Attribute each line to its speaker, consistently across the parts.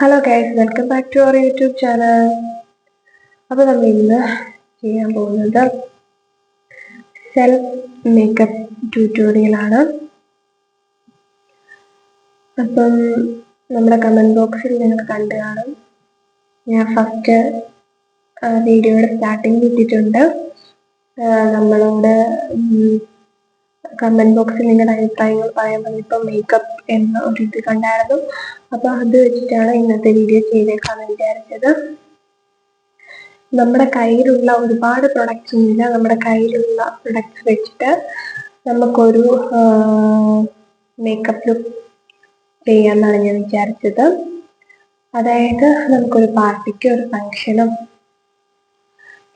Speaker 1: Hello guys, welcome back to our YouTube channel. അപ്പോൾ നമ്മൾ ഇന്ന് ചെയ്യാൻ പോകുന്നത് സെൽഫ് മേക്കപ്പ് ട്യൂട്ടോറിയലാണ്. അപ്പം നമ്മുടെ കമൻറ്റ് ബോക്സിൽ നിങ്ങൾ കണ്ടു കാണും. ഞാൻ ഫസ്റ്റ് വീഡിയോയുടെ സ്റ്റാർട്ടിങ് ഇട്ടിട്ടുണ്ട്. നമ്മളോട് കമൻറ്റ് ബോക്സിൽ നിങ്ങളുടെ അഭിപ്രായങ്ങൾ പറയാൻ പറഞ്ഞപ്പോൾ മേക്കപ്പ് എന്ന ഒരു ഇത് കണ്ടായിരുന്നു. അപ്പോൾ അത് വെച്ചിട്ടാണ് ഇന്നത്തെ വീഡിയോ ചെയ്തേക്കാമെന്ന് വിചാരിച്ചത്. നമ്മുടെ കയ്യിലുള്ള ഒരുപാട് പ്രൊഡക്ട്സ് ഒന്നുമില്ല. നമ്മുടെ കയ്യിലുള്ള പ്രൊഡക്ട്സ് വെച്ചിട്ട് നമുക്കൊരു മേക്കപ്പ് ലുക്ക് ചെയ്യാമെന്നാണ് ഞാൻ വിചാരിച്ചത്. അതായത് നമുക്കൊരു പാർട്ടിക്ക്, ഒരു ഫങ്ഷനും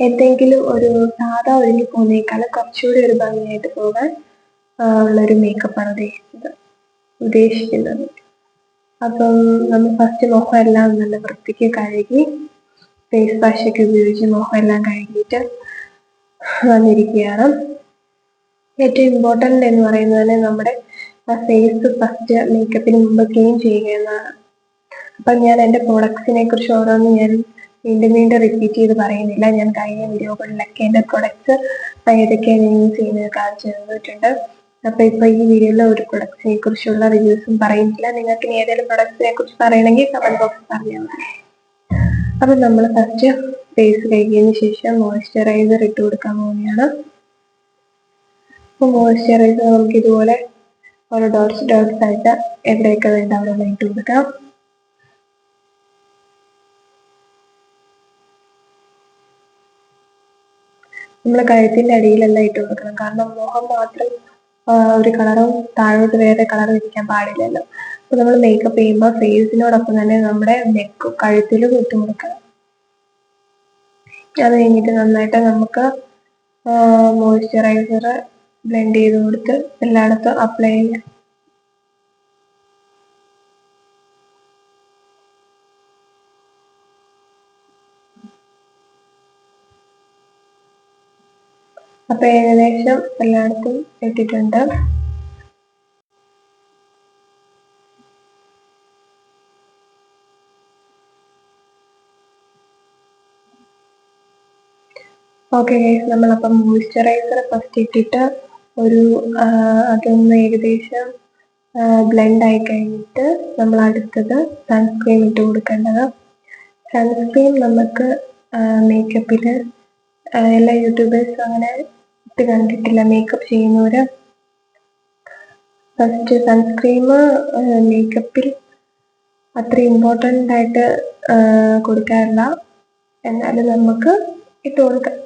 Speaker 1: എന്തെങ്കിലും ഒരു സാധാ ഒരുങ്ങി പോകുന്നേക്കാളും കുറച്ചുകൂടി ഒരു ഭംഗിയായിട്ട് പോകാൻ ഉള്ളൊരു മേക്കപ്പാണ് ഉദ്ദേശിക്കുന്നത്. അപ്പം നമ്മൾ ഫസ്റ്റ് മുഖം എല്ലാം നല്ല വൃത്തിക്ക് കഴുകി ഫേസ് വാഷൊക്കെ ഉപയോഗിച്ച് മുഖം എല്ലാം കഴുകിയിട്ട് വന്നിരിക്കുകയാണ്. ഏറ്റവും ഇമ്പോർട്ടൻ്റ് എന്ന് പറയുന്നത് നമ്മുടെ ഫേസ് ഫസ്റ്റ് മേക്കപ്പിന് മുമ്പ് ക്ലീൻ ചെയ്യുക എന്നതാണ്. അപ്പം ഞാൻ എൻ്റെ പ്രൊഡക്ട്സിനെ കുറിച്ച് ഓരോന്നും ഞാൻ വീണ്ടും റിപ്പീറ്റ് ചെയ്ത് പറയുന്നില്ല. ഞാൻ കഴിഞ്ഞ വീഡിയോകളിലൊക്കെ എൻ്റെ പ്രൊഡക്ട്സ് ഏതൊക്കെയാണ് യൂസ് ചെയ്യുന്നത് കാണിച്ചു തന്നിട്ടുണ്ട്. അപ്പോൾ ഇപ്പോൾ ഈ വീഡിയോയിൽ ഒരു പ്രൊഡക്ട്സിനെ കുറിച്ചുള്ള റിവ്യൂസും പറയുന്നില്ല. നിങ്ങൾക്ക് ഇനി ഏതെങ്കിലും പ്രൊഡക്ട്സിനെ കുറിച്ച് പറയണമെങ്കിൽ കമൻറ്റ് ബോക്സിൽ പറഞ്ഞാൽ മതി. അപ്പം നമ്മൾ ഫസ്റ്റ് ഫേസ് കഴുകിയതിന് ശേഷം മോയ്സ്ചറൈസർ ഇട്ട് കൊടുക്കാൻ പോവുകയാണ്. അപ്പോൾ മോയ്സ്ചറൈസർ നമുക്ക് ഇതുപോലെ ഓരോ ഡോട്ട്സ് ആയിട്ട് എവിടെയൊക്കെ വേണ്ട അവിടെ ഇട്ട് കൊടുക്കാം. നമ്മൾ കഴുത്തിൻ്റെ അടിയിലെല്ലാം ഇട്ട് കൊടുക്കണം. കാരണം മുഖം മാത്രം ഒരു കളറും താഴോട്ട് വേറെ കളറും ഇരിക്കാൻ പാടില്ലല്ലോ. അപ്പോൾ നമ്മൾ മേക്കപ്പ് ചെയ്യുമ്പോൾ ഫേസിനോടൊപ്പം തന്നെ നമ്മുടെ നെക്കും കഴുത്തിലും ഇട്ട് കൊടുക്കണം. അത് കഴിഞ്ഞിട്ട് നന്നായിട്ട് നമുക്ക് മോയ്സ്ചറൈസർ ബ്ലെൻഡ് ചെയ്ത് കൊടുത്ത് എല്ലായിടത്തും അപ്ലൈ ചെയ്യാം. അപ്പോൾ ഏകദേശം എല്ലായിടത്തും ഇട്ടിട്ടുണ്ട്. ഓക്കെ ഗൈസ്, നമ്മളപ്പം മോയ്സ്ചറൈസർ ഫസ്റ്റ് ഇട്ടിട്ട് അതൊന്ന് ഏകദേശം ബ്ലെൻഡ് ആയി കഴിഞ്ഞിട്ട് നമ്മൾ അടുത്തത് സൺസ്ക്രീൻ ഇട്ട് കൊടുക്കേണ്ടത്. സൺസ്ക്രീൻ നമുക്ക് മേക്കപ്പിൽ എല്ലാ യൂട്യൂബേഴ്സും അങ്ങനെ ഇട്ട് കണ്ടിട്ടില്ല. മേക്കപ്പ് ചെയ്യുന്നവർ ഫസ്റ്റ് സൺസ്ക്രീം മേക്കപ്പിൽ അത്ര ഇമ്പോർട്ടൻ്റ് ആയിട്ട് കൊടുക്കാറില്ല. എന്നാലും നമുക്ക് ഇട്ട് കൊടുക്കാം.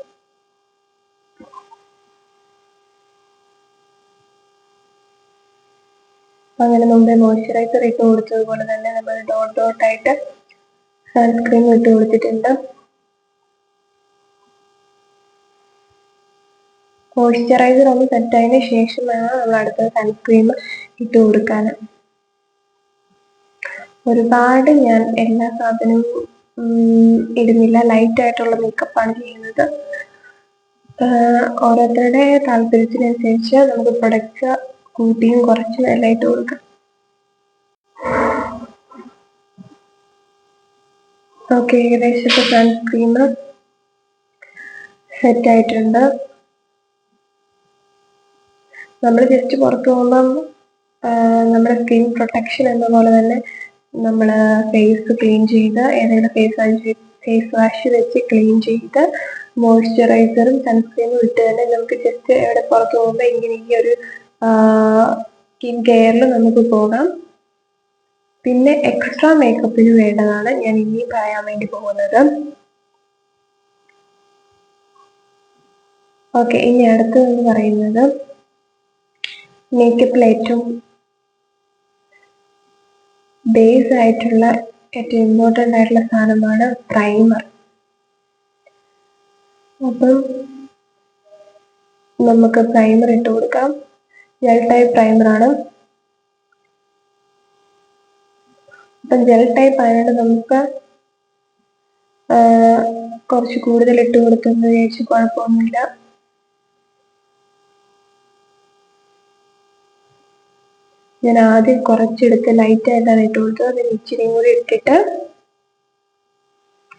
Speaker 1: അങ്ങനെ മുമ്പേ മോയ്സ്ചറൈസർ ഇട്ട് കൊടുത്തതുപോലെ തന്നെ നമ്മൾ ഡോട്ടായിട്ട് സൺസ്ക്രീൻ ഇട്ട് കൊടുത്തിട്ടുണ്ട്. മോയ്സ്ചറൈസർ ഒന്ന് സെറ്റായതിന് ശേഷം വേണം നമ്മൾ അടുത്ത സൺസ്ക്രീം ഇട്ട് കൊടുക്കാൻ. ഒരുപാട് ഞാൻ എല്ലാ സാധനവും ഇടുന്നില്ല. ലൈറ്റായിട്ടുള്ള മേക്കപ്പാണ് ചെയ്യുന്നത്. ഓരോരുത്തരുടെ താല്പര്യത്തിനനുസരിച്ച് നമുക്ക് പ്രൊഡക്ട്സ് കൂട്ടിയും കുറച്ചും എല്ലാം ഇട്ട് കൊടുക്കാം. ഓക്കെ, ഏകദേശം സൺസ്ക്രീം സെറ്റായിട്ടുണ്ട്. നമ്മൾ ജസ്റ്റ് പുറത്ത് പോകുമ്പം നമ്മുടെ സ്കിൻ പ്രൊട്ടക്ഷൻ എന്ന പോലെ തന്നെ നമ്മൾ ഫേസ് ക്ലീൻ ചെയ്ത് ഏതെങ്കിലും ഫേസ് വാഷ് വെച്ച് ക്ലീൻ ചെയ്ത് മോയ്സ്ചറൈസറും സൺസ്ക്രീനും ഇട്ട് തന്നെ നമുക്ക് ജസ്റ്റ് എവിടെ പുറത്ത് പോകുമ്പോൾ ഇങ്ങനെ ഈ ഒരു സ്കിൻ കെയറിൽ നമുക്ക് പോകാം. പിന്നെ എക്സ്ട്രാ മേക്കപ്പിന് വേണ്ടതാണ് ഞാൻ ഇനിയും പറയാൻ വേണ്ടി പോകുന്നത്. ഓക്കെ, ഇനി അടുത്തതെന്ന് പറയുന്നത് മേക്കപ്പിൽ ഏറ്റവും ബേസ് ആയിട്ടുള്ള ഏറ്റവും ഇമ്പോർട്ടൻ്റ് ആയിട്ടുള്ള സാധനമാണ് പ്രൈമർ. അപ്പം നമുക്ക് പ്രൈമർ ഇട്ട് കൊടുക്കാം. ജെൽ ടൈപ്പ് പ്രൈമറാണ്. അപ്പം ജെൽ ടൈപ്പ് ആയതുകൊണ്ട് നമുക്ക് കുറച്ച് കൂടുതൽ ഇട്ട് കൊടുത്തെന്ന് വിചാരിച്ച് ഞാൻ ആദ്യം കുറച്ചെടുത്ത് ലൈറ്റ് ആയിട്ടാണ് ഇട്ട് കൊടുത്തത്. അതിന് ഇച്ചിരിയും കൂടി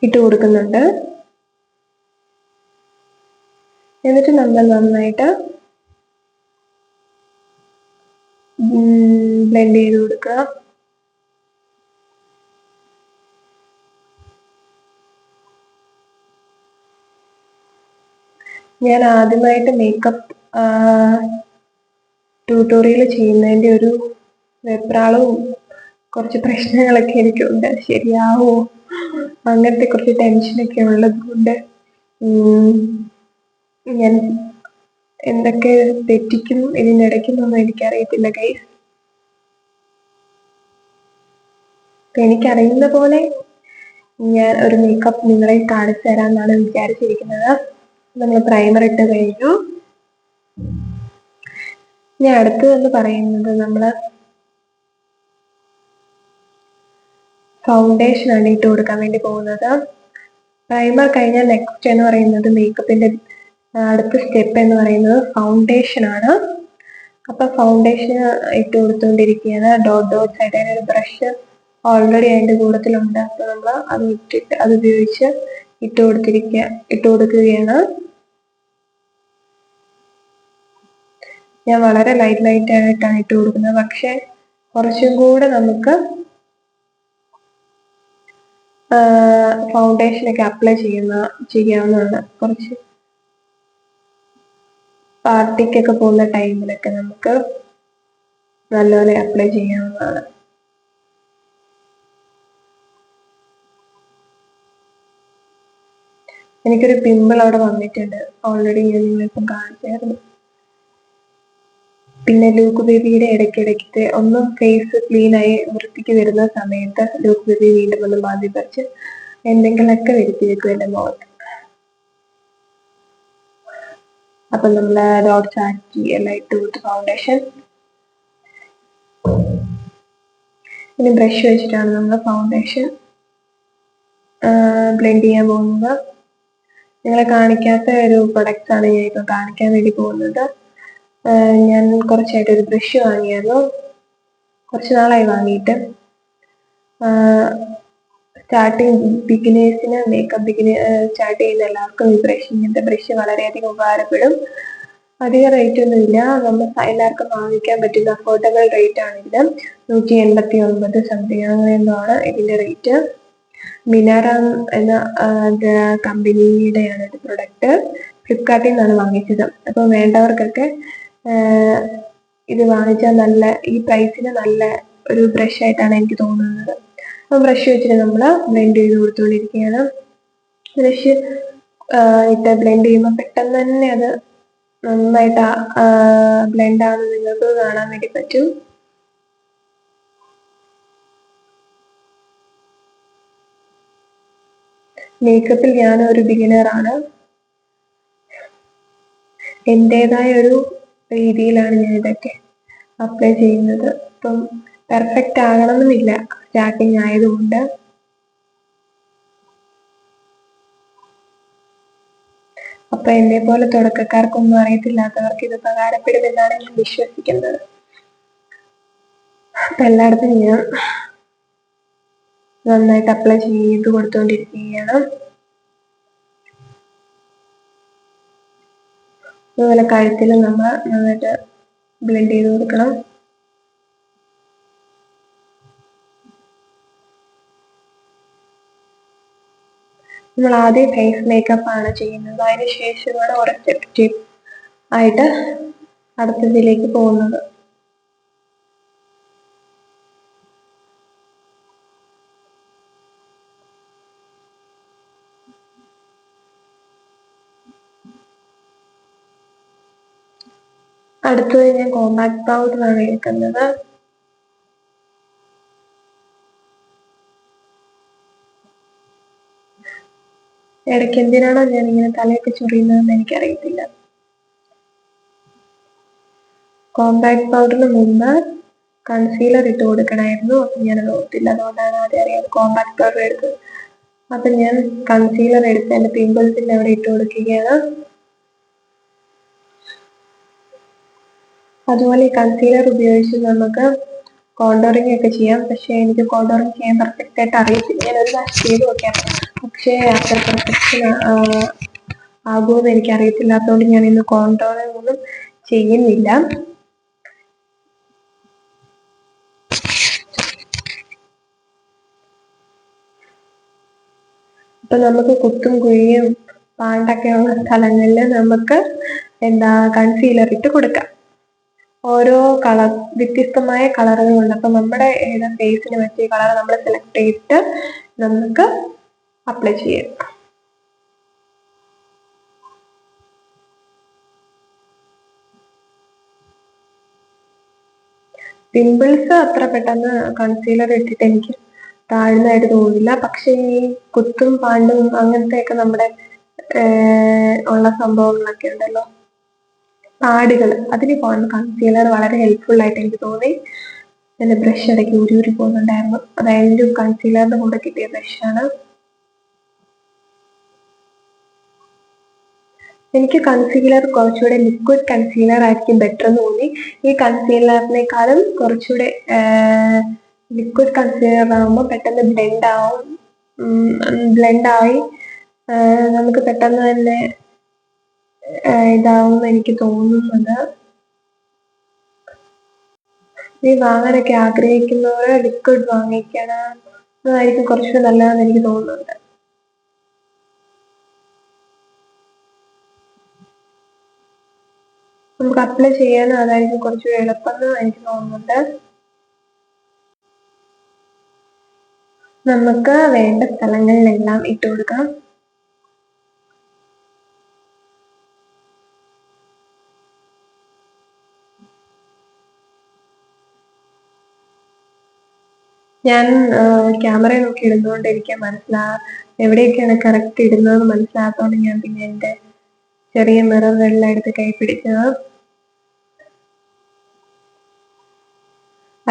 Speaker 1: ഇട്ട് കൊടുക്കുന്നുണ്ട്. എന്നിട്ട് നമ്മൾ നന്നായിട്ട് ബ്ലെൻഡ് ചെയ്ത് കൊടുക്കുക. ഞാൻ ആദ്യമായിട്ട് മേക്കപ്പ് ട്യൂട്ടോറിയൽ ചെയ്യുന്നതിൻ്റെ ഒരു വെപ്രാളവും കുറച്ച് പ്രശ്നങ്ങളൊക്കെ എനിക്കുണ്ട്. ശരിയാവോ, അങ്ങനത്തെ കുറച്ച് ടെൻഷനൊക്കെ ഉള്ളത് കൊണ്ട് ഞാൻ എന്തൊക്കെ തെറ്റിക്കും ഇതിനിടയ്ക്കുന്നൊന്നും എനിക്കറിയത്തില്ല ഗൈസ്. എനിക്കറിയുന്ന പോലെ ഞാൻ ഒരു മേക്കപ്പ് നിങ്ങളെ കാണിച്ചു തരാമെന്നാണ് വിചാരിച്ചിരിക്കുന്നത്. നമ്മൾ പ്രൈമർ ഇട്ട് കഴിഞ്ഞു. ഞാൻ അടുത്തതെന്ന് പറയുന്നത് നമ്മൾ ഫൗണ്ടേഷൻ ആണ് ഇട്ട് കൊടുക്കാൻ വേണ്ടി പോകുന്നത്. പ്രൈമർ കഴിഞ്ഞാൽ നെക്സ്റ്റ് എന്ന് പറയുന്നത് മേക്കപ്പിന്റെ അടുത്ത സ്റ്റെപ്പ് എന്ന് പറയുന്നത് ഫൗണ്ടേഷൻ ആണ്. അപ്പൊ ഫൗണ്ടേഷൻ ഇട്ട് കൊടുത്തുകൊണ്ടിരിക്കുകയാണ്. ഡോട്ട്സ് ആയിട്ട് ഒരു ബ്രഷ് ഓൾറെഡി അതിന്റെ കൂട്ടത്തിലുണ്ട്. അപ്പൊ നമ്മൾ അത് ഉപയോഗിച്ച് ഇട്ട് കൊടുക്കുകയാണ്. ഞാൻ വളരെ ലൈറ്റ് ആയിട്ടാണ് ഇട്ട് കൊടുക്കുന്നത്. പക്ഷെ കുറച്ചും കൂടെ നമുക്ക് ഫൗണ്ടേഷനൊക്കെ അപ്ലൈ ചെയ്യാവുന്നതാണ്. കുറച്ച് പാർട്ടിക്കൊക്കെ പോകുന്ന ടൈമിലൊക്കെ നമുക്ക് നല്ലപോലെ അപ്ലൈ ചെയ്യാവുന്നതാണ്. എനിക്കൊരു പിമ്പിൾ അവിടെ വന്നിട്ടുണ്ട്. ഓൾറെഡി ഞാൻ നിങ്ങളിപ്പം കാണിച്ചായിരുന്നു. പിന്നെ ലൂക്ക് ബേബിയുടെ ഇടയ്ക്കിടയ്ക്ക് ഒന്ന് ഫേസ് ക്ലീൻ ആയി വൃത്തിക്ക് വരുന്ന സമയത്ത് ലൂക്ക് ബേബി വീണ്ടും ഒന്ന് മാറ്റി പറിച്ച് എന്തെങ്കിലുമൊക്കെ വരുത്തി വെക്കും എൻ്റെ മുഖത്ത്. അപ്പൊ നമ്മൾ ഡോട്ട്സ് ആക്കി എല്ലാം ഇട്ട് കൊടുത്ത് ഫൗണ്ടേഷൻ. ഇനി ബ്രഷ് വെച്ചിട്ടാണ് നമ്മൾ ഫൗണ്ടേഷൻ ബ്ലെൻഡ് ചെയ്യാൻ പോകുന്നത്. നിങ്ങളെ കാണിക്കാത്ത ഒരു പ്രൊഡക്ട്സ് ആണ് ഞാൻ ഇപ്പം കാണിക്കാൻ വേണ്ടി പോകുന്നത്. ഞാൻ കുറച്ചായിട്ട് ഒരു ബ്രഷ് വാങ്ങിയായിരുന്നു. കുറച്ച് നാളായി വാങ്ങിയിട്ട്. ബിഗിനേഴ്സിന് മേക്കപ്പ് സ്റ്റാർട്ട് ചെയ്യുന്ന എല്ലാവർക്കും ഇങ്ങനത്തെ ബ്രഷ് വളരെയധികം ഉപകാരപ്പെടും. അധികം റേറ്റ് ഒന്നുമില്ല. നമ്മൾ എല്ലാവർക്കും വാങ്ങിക്കാൻ പറ്റുന്ന അഫോർഡബിൾ റേറ്റ് ആണിത്. 189 സംതിങ് അങ്ങനെ എന്തോ ആണ് ഇതിന്റെ റേറ്റ്. മിനാറ എന്ന കമ്പനിയുടെയാണ് ഇത് പ്രൊഡക്റ്റ്. ഫ്ലിപ്കാർട്ടിൽ നിന്നാണ് വാങ്ങിച്ചത്. അപ്പോൾ വേണ്ടവർക്കൊക്കെ ഇത് വാങ്ങിച്ചാൽ ഈ പ്രൈസിന് നല്ല ഒരു ബ്രഷ് ആയിട്ടാണ് എനിക്ക് തോന്നുന്നത്. അപ്പോൾ ബ്രഷ് വെച്ചിട്ട് നമ്മൾ ബ്ലെൻഡ് ചെയ്ത് കൊടുത്തുകൊണ്ടിരിക്കുകയാണ്. ബ്രഷ് ഇട്ട് ബ്ലെൻഡ് ചെയ്യുമ്പോൾ പെട്ടെന്ന് തന്നെ അത് നന്നായിട്ട് ബ്ലെൻഡ് ആണെന്ന് നിങ്ങൾക്ക് കാണാൻ വേണ്ടി പറ്റും. മേക്കപ്പിൽ ഞാൻ ഒരു ബിഗിനറാണ്. എൻ്റെതായ ഒരു രീതിയിലാണ് ഞാൻ ഇതൊക്കെ അപ്ലൈ ചെയ്യുന്നത്. ഇപ്പം പെർഫെക്റ്റ് ആകണമെന്നില്ല സ്റ്റാർട്ടിങ് ആയതുകൊണ്ട്. അപ്പൊ എന്നെ പോലെ തുടക്കക്കാർക്കൊന്നും അറിയത്തില്ലാത്തവർക്ക് ഇത് ഉപകാരപ്പെടുമെന്നാണ് ഞാൻ വിശ്വസിക്കുന്നത്. അപ്പൊ എല്ലായിടത്തും ഞാൻ നന്നായിട്ട് അപ്ലൈ ചെയ്ത് കൊടുത്തുകൊണ്ടിരിക്കുകയാണ്. അതുപോലെ കഴുത്തിൽ നമ്മൾ നന്നായിട്ട് ബ്ലെൻഡ് ചെയ്ത് കൊടുക്കണം. നമ്മൾ ആദ്യം ഫേസ് മേക്കപ്പ് ആണ് ചെയ്യുന്നത്. അതിന് ശേഷമാണ് ഓരോ സ്റ്റെപ്പ് ആയിട്ട് അടുത്തതിലേക്ക് പോകുന്നത്. അടുത്തത് ഞാൻ കോമ്പാക്ട് പൗഡറാണ് എടുക്കുന്നത്. ഇടയ്ക്ക് എന്തിനാണോ ഞാൻ ഇങ്ങനെ തലയൊക്കെ ചൊറിയുന്നതെന്ന് എനിക്കറിയത്തില്ല. കോമ്പാക്ട് പൗഡറിന് മുമ്പ് കൺസീലർ ഇട്ട് കൊടുക്കണമായിരുന്നു. അപ്പം ഞാനത് ഓർത്തില്ല. അതുകൊണ്ടാണ് ആദ്യം അറിയാതെ കോമ്പാക്ട് പൗഡർ എടുത്തത്. അപ്പം ഞാൻ കൺസീലർ എടുത്ത് എൻ്റെ പിമ്പിൾസിൻ്റെ അവിടെ ഇട്ട് കൊടുക്കുകയാണ്. അതുപോലെ കൺസീലർ ഉപയോഗിച്ച് നമുക്ക് കോണ്ടോറിങ് ഒക്കെ ചെയ്യാം. പക്ഷെ എനിക്ക് കോണ്ടോറിങ് ചെയ്യാൻ പെർഫെക്റ്റ് ആയിട്ട് അറിയത്തില്ല. ഞാൻ ഒരു പ്രാവശ്യം ചെയ്ത് നോക്കിയാണ്, പക്ഷേ അത്ര പെർഫെക്ഷൻ ആകുമെന്ന് എനിക്ക് അറിയത്തില്ലാത്തതുകൊണ്ട് ഞാൻ ഇന്ന് കോണ്ടോറിങ് ഒന്നും ചെയ്യുന്നില്ല. അപ്പൊ നമുക്ക് കുത്തും കുഴിയും പാണ്ടൊക്കെ ഉള്ള സ്ഥലങ്ങളിൽ നമുക്ക് കൺസീലർ ഇട്ട് കൊടുക്കാം. ഓരോ കളർ, വ്യത്യസ്തമായ കളറുകളുണ്ട്. അപ്പൊ നമ്മുടെ ഫേസിന് പറ്റിയ കളർ നമ്മൾ സെലക്ട് ചെയ്തിട്ട് നമുക്ക് അപ്ലൈ ചെയ്യാം. പിമ്പിൾസ് അത്ര പെട്ടെന്ന് കൺസീലർ ഇട്ടിട്ട് എനിക്ക് താഴ്ന്നതായിട്ട് തോന്നില്ല. പക്ഷെ ഈ കുത്തും പാണ്ടും അങ്ങനത്തെയൊക്കെ നമ്മുടെ ഉള്ള സംഭവങ്ങളൊക്കെ ഉണ്ടല്ലോ, പാടുകൾ, അതിന് കൺസീലർ വളരെ ഹെൽപ്ഫുൾ ആയിട്ട് എനിക്ക് തോന്നി. എന്റെ ബ്രഷ് ഇടയ്ക്ക് ഊരി പോകുന്നുണ്ടായിരുന്നു. അതായത് കൺസീലറിന്റെ കൂടെ കിട്ടിയ ബ്രഷാണ്. എനിക്ക് കൺസീലർ കുറച്ചുകൂടെ ലിക്വിഡ് കൺസീലർ ആയിരിക്കും ബെറ്റർ എന്ന് തോന്നി. ഈ കൺസീലറിനേക്കാളും കുറച്ചുകൂടെ ലിക്വിഡ് കൺസീലർ ആകുമ്പോൾ പെട്ടെന്ന് ബ്ലെൻഡായി നമുക്ക് പെട്ടെന്ന് തന്നെ ഇതാവുമെന്ന് എനിക്ക് തോന്നുന്നത്. ഈ വാങ്ങാനൊക്കെ ആഗ്രഹിക്കുന്നവർ ലിക്വിഡ് വാങ്ങിക്കണം, അതായിരിക്കും കുറച്ചുകൂടെ നല്ലതെന്ന് എനിക്ക് തോന്നുന്നുണ്ട്. നമുക്ക് അപ്ലൈ ചെയ്യാനും അതായിരിക്കും കുറച്ചുകൂടെ എളുപ്പമെന്ന് എനിക്ക് തോന്നുന്നുണ്ട്. നമുക്ക് വേണ്ട സ്ഥലങ്ങളിലെല്ലാം ഇട്ട് കൊടുക്കാം. ഞാൻ ക്യാമറ നോക്കി ഇടുന്നതുകൊണ്ട് എനിക്ക് എവിടെയൊക്കെയാണ് കറക്റ്റ് ഇടുന്നതെന്ന് മനസ്സിലാകാത്തതുകൊണ്ട് ഞാൻ പിന്നെ എൻ്റെ ചെറിയ മിററെല്ലാം എടുത്ത് കൈ പിടിച്ചത്.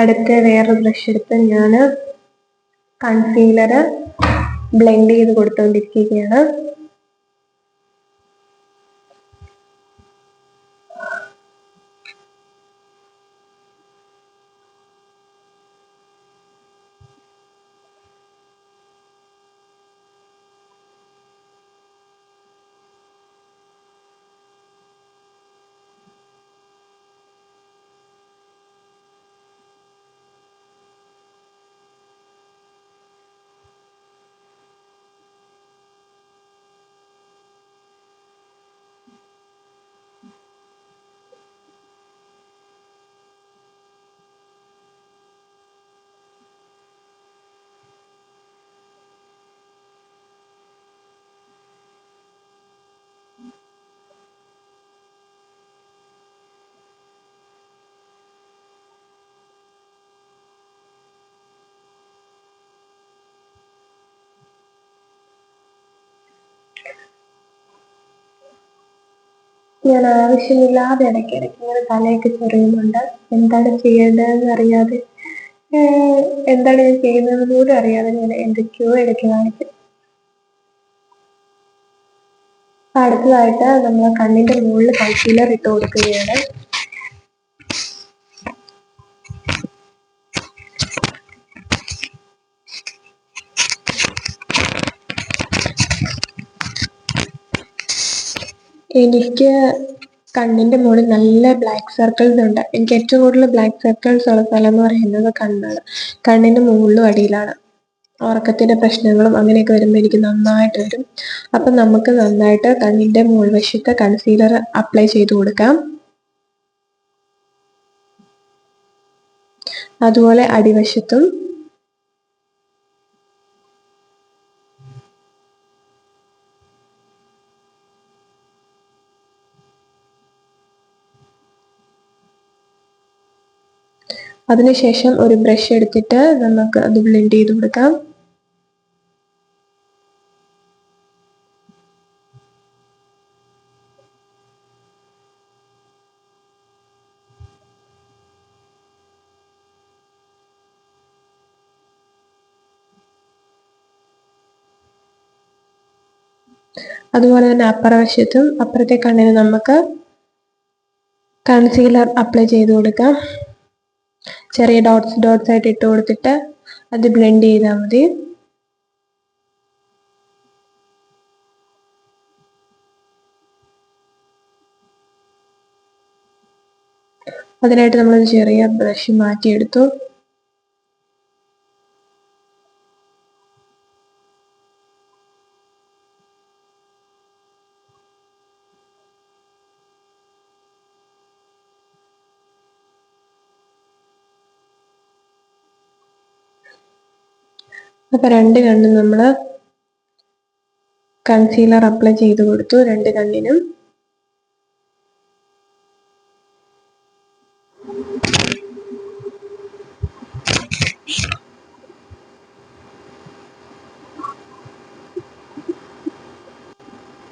Speaker 1: അടുത്ത വേറൊരു ബ്രഷ് എടുത്ത് ഞാൻ കൺസീലർ ബ്ലെൻഡ് ചെയ്ത് കൊടുത്തുകൊണ്ടിരിക്കുകയാണ്. ഞാൻ ആവശ്യമില്ലാതെ ഇടയ്ക്കിടയ്ക്ക് ഇങ്ങനെ തലയൊക്കെ ചൊറിയുന്നുണ്ട്. എന്താണ് ചെയ്യേണ്ടതെന്ന് അറിയാതെ, എന്താണ് ഞാൻ ചെയ്യുന്നത് പോലും അറിയാതെ ഞാൻ എന്തൊക്കെയോ ഇടയ്ക്ക് കാണിക്കും. അടുത്തതായിട്ട് നമ്മൾ കണ്ണിന്റെ മുകളിൽ കൺസീലർ ഇട്ട് കൊടുക്കുകയാണ്. എനിക്ക് കണ്ണിന്റെ മുകളിൽ നല്ല ബ്ലാക്ക് സർക്കിൾസ് ഉണ്ട്. എനിക്ക് ഏറ്റവും കൂടുതൽ ബ്ലാക്ക് സർക്കിൾസ് ഉള്ള സ്ഥലം എന്ന് പറയുന്നത് കണ്ണാണ്. കണ്ണിന്റെ മുകളിലും അടിയിലാണ്. ഉറക്കത്തിന്റെ പ്രശ്നങ്ങളും അങ്ങനെയൊക്കെ വരുമ്പോൾ എനിക്ക് നന്നായിട്ട് വരും. അപ്പം നമുക്ക് നന്നായിട്ട് കണ്ണിന്റെ മുകൾ വശത്ത് കൺസീലർ അപ്ലൈ ചെയ്ത് കൊടുക്കാം. അതുപോലെ അടിവശത്തും. അതിനുശേഷം ഒരു ബ്രഷ് എടുത്തിട്ട് നമുക്ക് അത് ബ്ലെൻഡ് ചെയ്ത് കൊടുക്കാം. അതുപോലെ തന്നെ അപ്പുറവശത്തും അപ്പുറത്തെ കണ്ണിന് നമുക്ക് കൺസീലർ അപ്ലൈ ചെയ്ത് കൊടുക്കാം. ചെറിയ ഡോട്ട്സ് ആയിട്ട് ഇട്ട് കൊടുത്തിട്ട് അത് ബ്ലെൻഡ് ചെയ്താൽ മതി. അതിനായിട്ട് നമ്മളൊരു ചെറിയ ബ്രഷ് മാറ്റിയെടുത്തു. അപ്പൊ രണ്ട് കണ്ണും നമ്മൾ കൺസീലർ അപ്ലൈ ചെയ്ത് കൊടുത്തു, രണ്ട് കണ്ണിനും.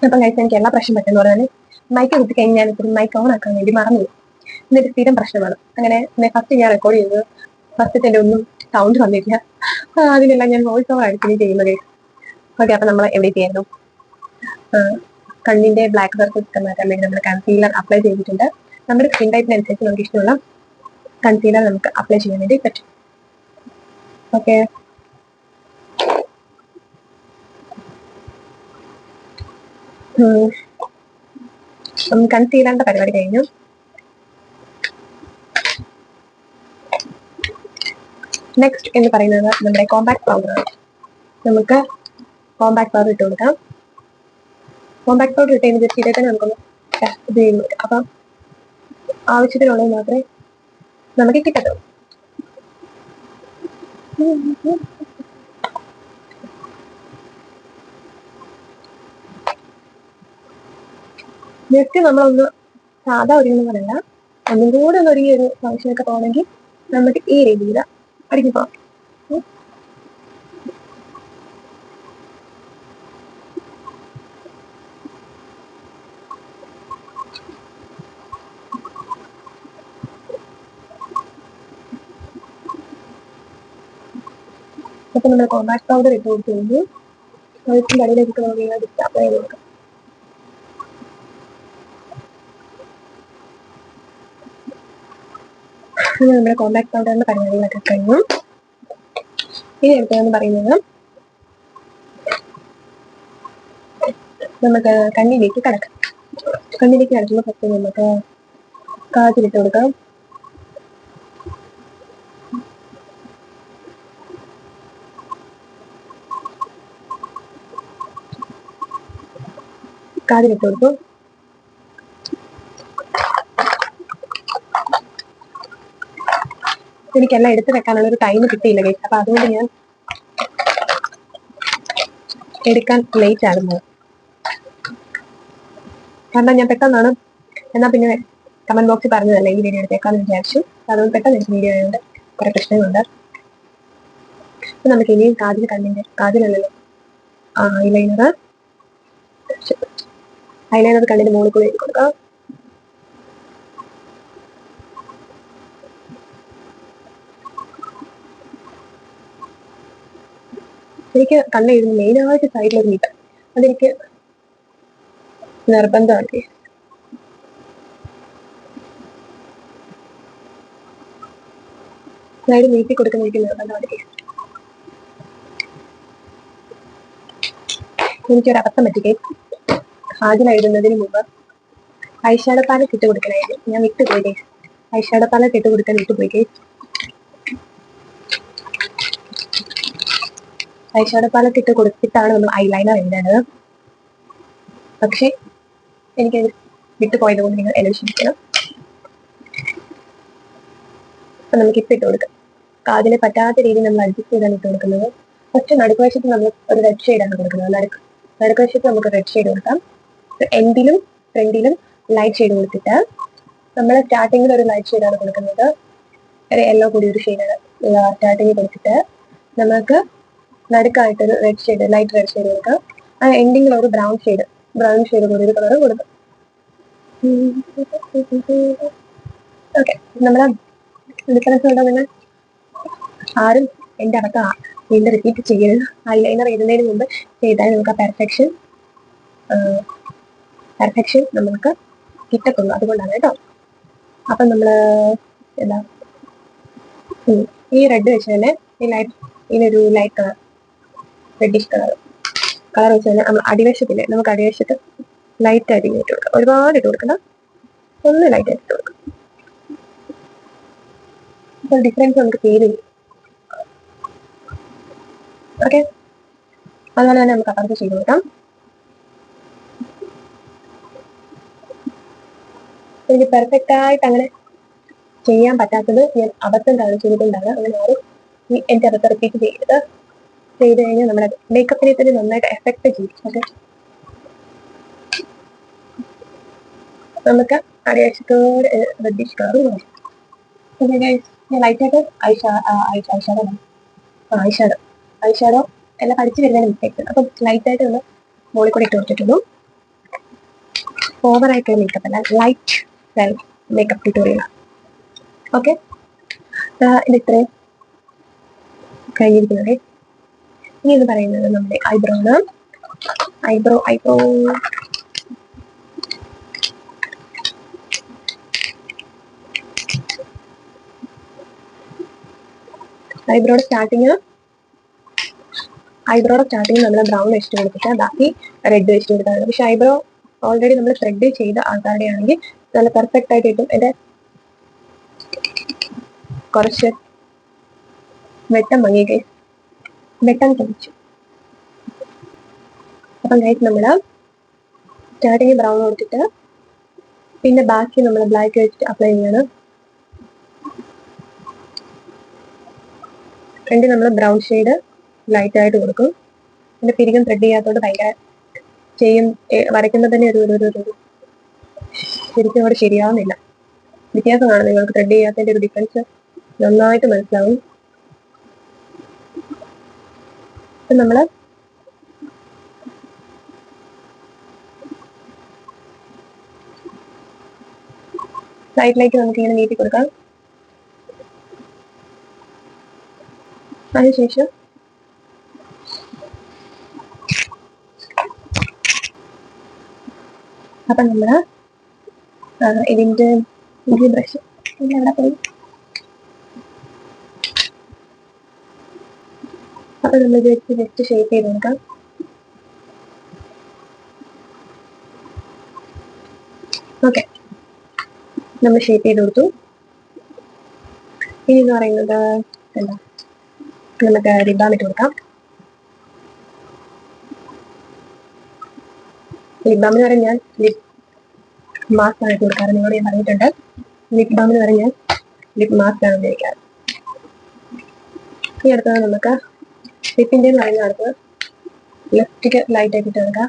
Speaker 1: അപ്പം കഴിച്ചാൽ എനിക്ക് എല്ലാ പ്രശ്നം പറ്റുന്ന പറഞ്ഞാൽ മൈക്ക് കുത്തി കഴിഞ്ഞാൽ ഇപ്പോൾ മൈക്ക് ഓൺ ആക്കാൻ വേണ്ടി മറന്നു. എന്നിട്ട് സ്ഥിരം പ്രശ്നമാണ്. അങ്ങനെ ഫസ്റ്റ് ഞാൻ റെക്കോർഡ് ചെയ്തത് ഫസ്റ്റത്തെ ഒന്നും സൗണ്ട് വന്നിട്ടില്ല. അതിനെല്ലാം ഞാൻ വോയിസ് ഓവർ അടിക്കുകയും ചെയ്യുന്നത്. ഓക്കെ, അപ്പം നമ്മൾ എവിടെ ചെയ്യായിരുന്നു? കണ്ണിന്റെ ബ്ലാക്ക് സർക്കിൾസ് മാറ്റാൻ വേണ്ടി നമ്മൾ കൺസീലർ അപ്ലൈ ചെയ്തിട്ടുണ്ട്. നമ്മുടെ സ്കിൻ ടൈപ്പിനനുസരിച്ച് നമുക്ക് ഇഷ്ടമുള്ള കൺസീലർ നമുക്ക് അപ്ലൈ ചെയ്യാൻ വേണ്ടി പറ്റും. ഓക്കെ, കൺസീലറിന്റെ പരിപാടി കഴിഞ്ഞു. നെക്സ്റ്റ് എന്ന് പറയുന്നത് നമ്മുടെ കോമ്പാക്ട് പൗഡറാണ്. നമുക്ക് കോമ്പാക്ട് പൗഡർ ഇട്ട് കൊടുക്കാം. കോമ്പാക്ട് പൗഡർ ഇട്ട് കഴിഞ്ഞ് ജസ്റ്റ് ഇതേ നമുക്കൊന്ന് ഇത് ചെയ്ത് കൊടുക്കാം. അപ്പം ആവശ്യത്തിനുള്ളത് മാത്രമേ നമുക്ക് കിട്ടത്തുള്ളൂ. ജസ്റ്റ് നമ്മളൊന്ന് സാധാ ഒരുങ്ങുന്ന പോലെയല്ല, ഒന്നും കൂടെ ഒന്ന് ഒരുങ്ങി ഒരു ഫംഗ്ഷനൊക്കെ പോകണമെങ്കിൽ നമുക്ക് ഈ രീതിയിൽ അടിഞ്ഞു പോകാം. അപ്പൊ നമ്മൾ കോമ്പാക്ട് പൗഡർ ഇട്ട് കൊടുത്തു കഴിഞ്ഞു. അതിന്റെ അടിയിലേക്ക് നമുക്ക് അപ്ലൈ ചെയ്ത് കൊടുക്കാം. നമ്മുടെ കോമ്പാക്ട് പൗഡറിന്റെ പരിപാടികളൊക്കെ കഴിഞ്ഞു. ഇനി എടുത്തതെന്ന് പറയുന്നത് നമുക്ക് കണ്ണിലേക്ക് കടക്കാം. കണ്ണിലേക്ക് കടക്കുമ്പോൾ ഫസ്റ്റ് നമുക്ക് കാതിലിട്ട് കൊടുക്കാം. കാതിലിട്ട് കൊടുത്തു. എനിക്കെല്ലാം എടുത്തു വെക്കാനുള്ള ഒരു ടൈം കിട്ടിയില്ല ഗൈസ്. അപ്പൊ അതുകൊണ്ട് ഞാൻ എടുക്കാൻ ലേറ്റ് ആകുന്നത്. കാരണം ഞാൻ പെട്ടെന്നാണ്, എന്നാൽ പിന്നെ കമന്റ് ബോക്സിൽ പറഞ്ഞതല്ലേ ഈ വീഡിയോ എടുത്തേക്കാന്ന് വിചാരിച്ചു. അതുകൊണ്ട് പെട്ടെന്ന് എനിക്ക് വീഡിയോ ആയതുകൊണ്ട് കുറെ പ്രശ്നങ്ങളുണ്ട്. അപ്പൊ നമുക്ക് ഇനിയും കാതിലല്ലല്ലോ ഐലൈനർ കണ്ണിന്റെ മുകളിൽ കൂടെ എഴുതി കൊടുക്കാം. എനിക്ക് കണ്ണെഴുതുന്ന മെയിനായിട്ട് സൈഡിലൊരു നീട്ടം, അതെനിക്ക് നിർബന്ധമാണ്. സൈഡ് നീട്ടി കൊടുക്കുന്ന എനിക്ക് നിർബന്ധമാണ്. എനിക്കൊരബദ്ധം പറ്റിക്കേ, കാതിൽ എഴുതുന്നതിന് മുമ്പ് ഐഷാഡോ പാലറ്റ് ഇട്ട് കൊടുക്കണമായിരുന്നു. ഞാൻ വിട്ടുപോയി. ഐഷാഡോ പാലറ്റ് ഇട്ട് കൊടുക്കാൻ വിട്ടുപോയി. ഐഷാഡോ പാലറ്റ് ഇട്ട് കൊടുത്തിട്ടാണ് നമ്മൾ ഐലൈനർ എഴുതേണ്ടത്. പക്ഷെ എനിക്കത് വിട്ടുപോയത് കൊണ്ട് നിങ്ങൾ എന്നെ ക്ഷമിക്കണം. അപ്പൊ നമുക്ക് ഇട്ട് കൊടുക്കാം. കാതിന് പറ്റാത്ത രീതിയിൽ നമ്മൾ അഡ്ജസ്റ്റ് ചെയ്താണ് ഇട്ട് കൊടുക്കുന്നത്. പക്ഷെ നടുക്കുവശത്ത് നമ്മൾ ഒരു റെഡ് ഷെയ്ഡാണ് കൊടുക്കുന്നത്. നടുക്കുവശത്ത് നമുക്ക് റെഡ് ഷെയ്ഡ് കൊടുക്കാം. എൻഡിലും ഫ്രണ്ടിലും ലൈറ്റ് ഷെയ്ഡ് കൊടുത്തിട്ട് നമ്മൾ സ്റ്റാർട്ടിങ്ങിൽ ഒരു ലൈറ്റ് ഷെയ്ഡാണ് കൊടുക്കുന്നത്. ഒരു യെല്ലോ കൂടി ഒരു ഷെയ്ഡാണ് സ്റ്റാർട്ടിങ്ങിൽ കൊടുത്തിട്ട് നമുക്ക് നടുക്കായിട്ടൊരു red shade, light red shade കൊടുക്കാം. ആ എൻഡിങ്ങിൽ ഒരു ബ്രൗൺ ഷെയ്ഡ് കൂടി ഒരു കളർ കൊടുക്കാം. ഓക്കെ, നമ്മളെ ഡിഫറൻസ് ഉണ്ടോ? നിങ്ങൾ ആരും എൻ്റെ അകത്ത് വീണ്ടും റിപ്പീറ്റ് ചെയ്യരുത്. ഐലൈനർ എഴുതുന്നതിന് മുമ്പ് ചെയ്താൽ നമുക്ക് ആ പെർഫെക്ഷൻ നമുക്ക് കിട്ടത്തുള്ളൂ. അതുകൊണ്ടാണ് കേട്ടോ. അപ്പം നമ്മൾ എന്താ ഈ റെഡ് വെച്ച് തന്നെ ഇതിനൊരു ലൈറ്റ് കളർ, റെഡിഷ് കളർ വെച്ച് തന്നെ നമ്മൾ അടിവശത്തില്ലേ, നമുക്ക് അടിവശത്ത് ലൈറ്റ് ആയിട്ട് ഇട്ട് കൊടുക്കാം. ഒരുപാട് ഇട്ട് കൊടുക്കണം, ഒന്ന് ലൈറ്റ് ആയിട്ട് ഇട്ട് കൊടുക്കാം. അപ്പോൾ ഡിഫറൻസ് നമുക്ക് ഫീൽ ചെയ്യും. ഓക്കെ, അതുപോലെ തന്നെ നമുക്ക് അപ്പുറത്ത് ചെയ്ത് കൊടുക്കാം. എനിക്ക് പെർഫെക്റ്റ് ആയിട്ട് അങ്ങനെ ചെയ്യാൻ പറ്റാത്തത് ഞാൻ അബദ്ധം കാണിച്ചതുകൊണ്ടാണ്. അങ്ങനെ ആരും എന്റെ അബദ്ധം റിപ്പീറ്റ് ചെയ്ത് കഴിഞ്ഞാൽ നമ്മുടെ മേക്കപ്പിനെ തന്നെ നന്നായിട്ട് എഫക്ട് ചെയ്യും. ഓക്കെ, നമുക്ക് അടിവശത്തോടെ റെഡിഷ് കളർ മതി. ഞാൻ ലൈറ്റായിട്ട് ഐഷാഡോ എല്ലാം പഠിച്ചു വരുന്നതിന് മിസ്റ്റേക്സ്. അപ്പം ലൈറ്റായിട്ട് ഒന്ന് മുകളിൽ കൂടെ ഇട്ട് കൊടുത്തിട്ടുള്ളൂ. ഓവറായിട്ടുള്ള മേക്കപ്പ് അല്ല, ലൈറ്റ് സെൽഫ് മേക്കപ്പ് ട്യൂട്ടോറിയലാണ്. ഓക്കെ, ഇത് ഇത്രയും കഴിഞ്ഞിരിക്കുന്നത്. ഇനി എന്ന് പറയുന്നത് നമ്മുടെ ഐബ്രോണ്. ഐബ്രോയുടെ സ്റ്റാർട്ടിങ് നമ്മൾ ബ്രൗൺ വെച്ചിട്ട് കൊടുത്തിട്ട് ബാക്കി റെഡ് വെച്ചിട്ട് കൊടുത്താണ്. പക്ഷെ ഐബ്രോ ഓൾറെഡി നമ്മൾ ത്രെഡ് ചെയ്ത ആൾക്കാരുടെ ആണെങ്കിൽ നല്ല പെർഫെക്റ്റ് ആയിട്ട് കിട്ടും. എൻ്റെ കുറച്ച് വെട്ടം മങ്ങിയിട്ട് വെട്ടം കഴിച്ചു. അപ്പം ഗൈസ് നമ്മൾ സ്റ്റാർട്ടിങ് ബ്രൗൺ കൊടുത്തിട്ട് പിന്നെ ബാക്കി നമ്മൾ ബ്ലാക്ക് വെച്ചിട്ട് അപ്ലൈ ചെയ്യണം. എന്നിട്ട് നമ്മൾ ബ്രൗൺ ഷെയ്ഡ് ലൈറ്റ് ആയിട്ട് കൊടുക്കും. പിന്നെ പിരികം ത്രെഡ് ചെയ്യാത്തതുകൊണ്ട് ഭയങ്കര വരയ്ക്കുമ്പോൾ തന്നെ ഒരു ശരിക്കും അവിടെ ശരിയാവുന്നില്ല. വ്യത്യാസം കാണും, നിങ്ങൾക്ക് ത്രെഡ് ചെയ്യാത്തതിൻ്റെ ഒരു ഡിഫറൻസ് നന്നായിട്ട് മനസ്സിലാവും. അപ്പം നമ്മൾ സൈഡിലേക്ക് നമുക്ക് ഇങ്ങനെ നീട്ടി കൊടുക്കാം. അതിനുശേഷം അപ്പം നമ്മൾ ഇതിൻ്റെ ബ്രഷ് എവിടെ പോയി. അപ്പം നമ്മൾ ജസ്റ്റ് ഷേപ്പ് ചെയ്ത് കൊടുക്കാം. ഓക്കെ, നമ്മൾ ഷേപ്പ് ചെയ്ത് കൊടുത്തു. ഇനി എന്ന് പറയുന്നത് എന്താ, നമുക്ക് ലിപ് ബാം ഇട്ട് കൊടുക്കാം. ലിപ് ബാമിന് വരെ ഞാൻ ലിപ് മാസ്ക് ആണ് ഇട്ട് കൊടുക്കാറ്. നിങ്ങളോട് ഞാൻ പറഞ്ഞിട്ടുണ്ട്, ലിപ് ബാമിന് വരെ ഞാൻ ലിപ് മാസ്ക് ആണ് ഉപയോഗിക്കാറ്. ഈ അടുത്തത് നമുക്ക് ലിപ്പിൻ്റെ എന്ന് പറയുന്ന അടുത്ത് ലിപ്സ്റ്റിക്ക് ലൈറ്റ് ആയിട്ട് ഇട്ട് കൊടുക്കാം.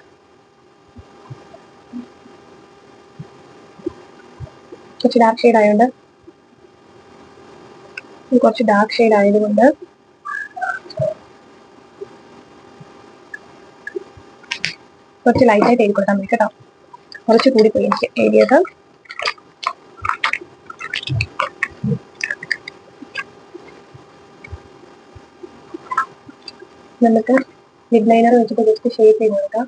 Speaker 1: കുറച്ച് ഡാർക്ക് ഷെയ്ഡ് ആയതുകൊണ്ട് കുറച്ച് ലൈറ്റായിട്ട് എഴുതി കൊടുത്താൽ മതി കേട്ടോ. കുറച്ച് കൂടി പോയി എനിക്ക് എഴുതിയത്. നമുക്ക് ലിപ് ലൈനർ വെച്ചിട്ട് ജസ്റ്റ് ഷേപ്പ് ചെയ്ത് കൊടുക്കാം.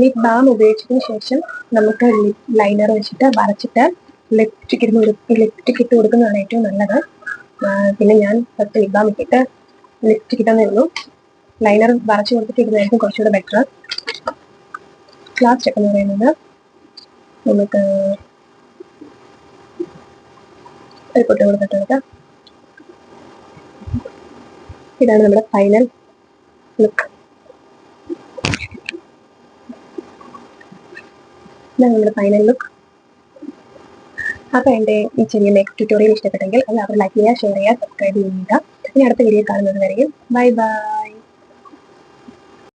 Speaker 1: ലിപ് ബാം ഉപയോഗിച്ചതിന് ശേഷം നമുക്ക് ലിപ് ലൈനർ വെച്ചിട്ട് വരച്ചിട്ട് ലിപ്സ്റ്റിക് ഇട്ട് കൊടുക്കുന്നതാണ് ഏറ്റവും നല്ലത്. പിന്നെ ഞാൻ ഫസ്റ്റ് ലിപ് ബാം ഇട്ടിട്ട് ലിപ്സ്റ്റിക് ഇട്ടെന്നിരുന്നു. ലൈനർ വരച്ച് കൊടുത്തിട്ട് ഇടുന്നതായിരിക്കും കുറച്ചുകൂടെ ബെറ്റർ. ലാസ്റ്റ് സ്റ്റെപ്പ് എന്ന് പറയുന്നത് നമുക്ക് ഒരു പൊട്ട് കൊടുത്തിട്ട് കൊടുക്കാം. ഇതാണ് നമ്മുടെ ഫൈനൽ ലുക്ക്. അപ്പോൾ എൻ്റെ ഈ ചെറിയ മേക്കപ്പ് ട്യൂട്ടോറിയൽ ഇഷ്ടപ്പെട്ടെങ്കിൽ എല്ലാവരും ലൈക്ക് ചെയ്യുക, ഷെയർ ചെയ്യുക, സബ്സ്ക്രൈബ് ചെയ്യുക. ഇനി അടുത്ത വീഡിയോ കാണുന്നത് വരെയും ബൈ ബൈ.